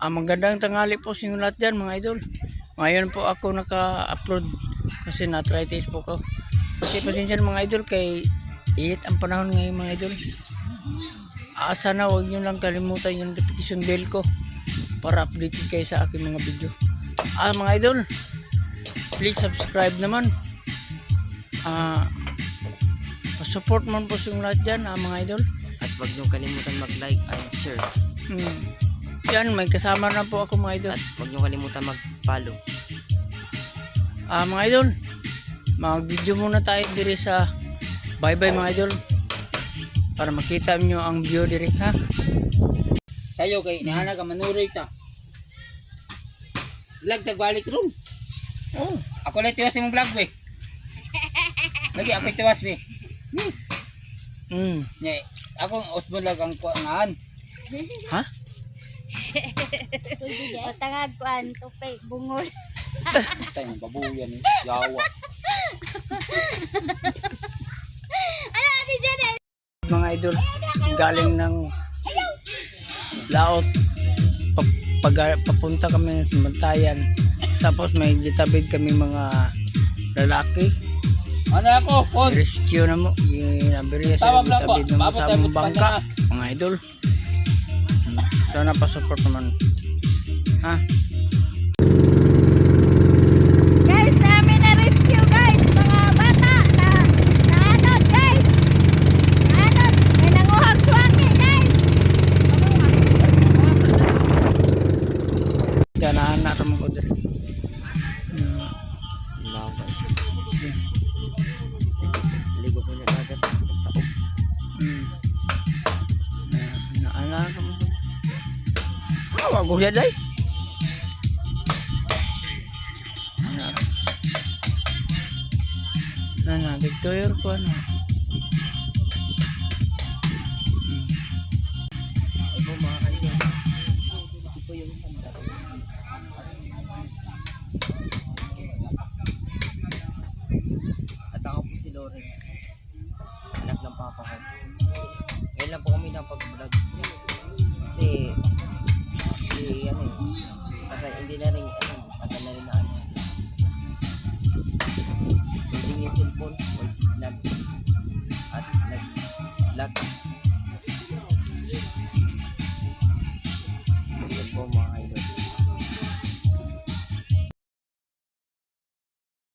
Magandang tanghali po sa inyo lahat dyan mga idol. Ngayon po ako naka-upload kasi na-arthritis po ko. Kasi pasensya mga idol kay init ang panahon ngayon mga idol. Sana huwag nyo lang kalimutan yung notification bell ko para updated kayo sa aking mga video. Mga idol, please subscribe naman. Support man po sa inyo lahat dyan mga idol. At huwag nyo kalimutan mag-like and share. Yan, may kasama na po ako mga idol. At huwag nyo kalimutan mag-follow. Mga idol, mag-video muna tayo diri sa bye-bye mga idol. Para makita nyo ang view diri ha. Sayo kay nahana ka manuroy ta. Vlog tagbalik ron. Oh, Ako lang tiwas yung vlog be. Lagi ako tiwas be. Nye, ako usbon lang ang kuangan. Ha? O tangad ko an tupay bungol. Tayo babuyan ni yawa. Ano ati dyan eh? Mga idol, galing ng laot papunta kami sa Mantayan. Tapos may gitabid kami mga lalaki. Ano ako? Pon. Rescue na mo. Ginabiriya sila Tawag lang po. gitabid na mo Mabot sa tayo among magpanda bangka. na. Mga idol. Sana pa-support naman. Ha? Guys, namin na rescue guys. Mga bata na naanod guys. Naanod. May nanguhag swangi guys. Ganaan na naman ko diri. Lawa. Ligo po niya agad. Taog. Naana naman ko. Wag ko siya day. Victor ko ano. Ito mga kaibigan. Ito yung sandal. At ako po si Lawrence. Anak ng papa ko. Ngayon lang po kami napag-vlog. Kasi hindi na rin tagal na rin na ano kasi hindi yung cellphone o signal at nag-vlog